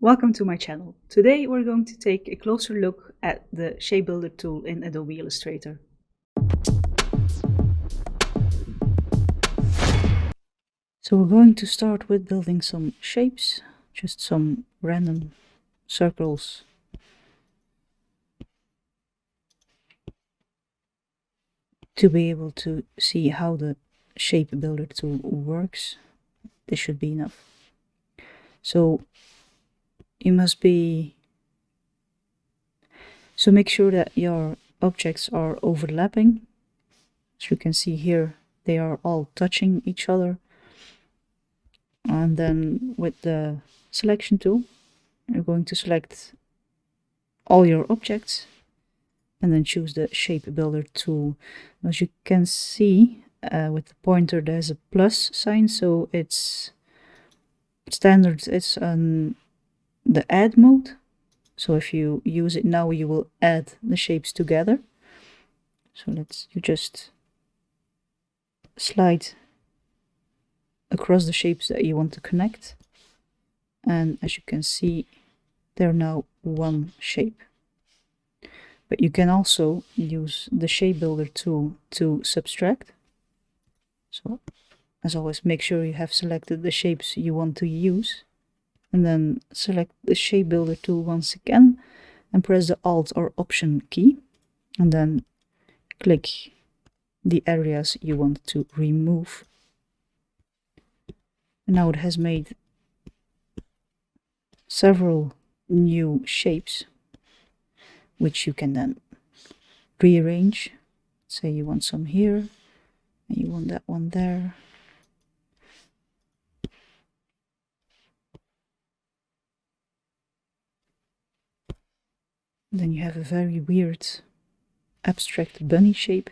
Welcome to my channel. Today we're going to take a closer look at the Shapebuilder tool in Adobe Illustrator. So we're going to start with building some shapes, just some random circles. To be able to see how the Shapebuilder tool works, this should be enough. So make sure that your objects are overlapping. As you can see here, they are all touching each other. And then with the selection tool, you're going to select all your objects and then choose the Shapebuilder tool. As you can see, with the pointer there's a plus sign, so it's standard. It's on the add mode. So if you use it now, you will add the shapes together. So you just slide across the shapes that you want to connect. And as you can see, they're now one shape. But you can also use the Shapebuilder tool to subtract. So as always, make sure you have selected the shapes you want to use. And then select the Shapebuilder tool once again and press the Alt or Option key. And then click the areas you want to remove. And now it has made several new shapes, which you can then rearrange. Say you want some here, and you want that one there. Then you have a very weird abstract bunny shape.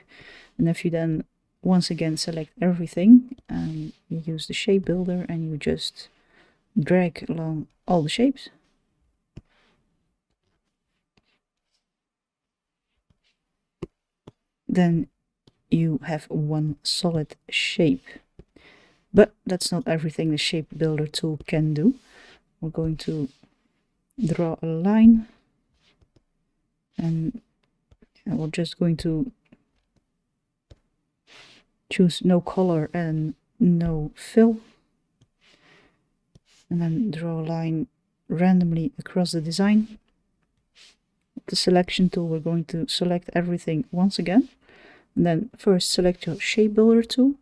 And if you then once again select everything and you use the Shapebuilder and you just drag along all the shapes, then you have one solid shape. But that's not everything the Shapebuilder tool can do. We're going to draw a line, and we're just going to choose no color and no fill, and then draw a line randomly across the design. With the selection tool, we're going to select everything once again, and then first select your Shapebuilder tool,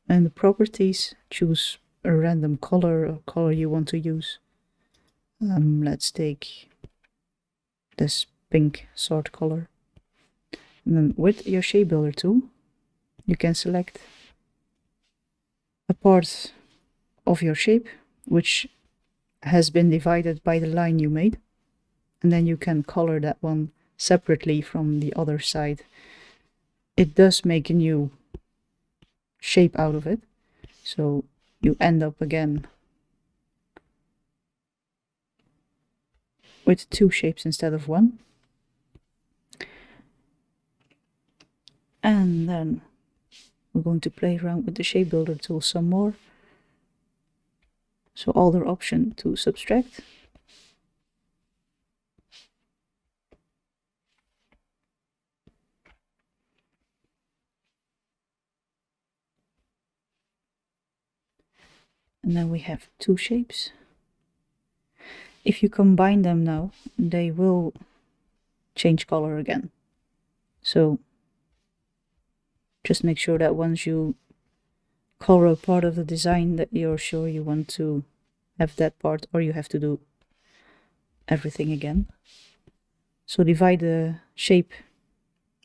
and the properties, choose a random color or color you want to use. Let's take this pink sort color. And then with your Shapebuilder tool, you can select a part of your shape which has been divided by the line you made, and then you can color that one separately from the other side. It does make a new shape out of it, so you end up again with two shapes instead of one. And then we're going to play around with the Shapebuilder tool some more. So Alt or Option to subtract. And then we have two shapes. If you combine them now, they will change color again. So just make sure that once you color a part of the design that you're sure you want to have that part, or you have to do everything again. So divide the shape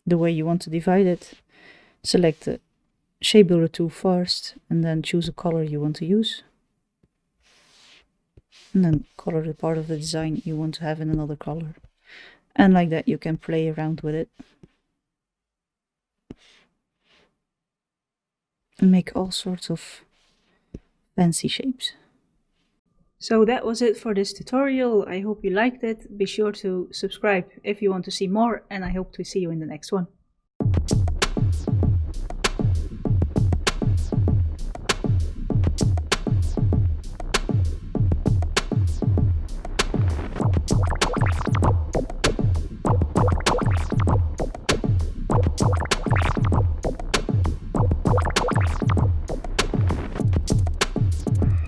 the way you want to divide it. Select the Shapebuilder tool first, and then choose a color you want to use. And then color the part of the design you want to have in another color. And like that you can play around with it and make all sorts of fancy shapes. So that was it for this tutorial. I hope you liked it. Be sure to subscribe if you want to see more, and I hope to see you in the next one.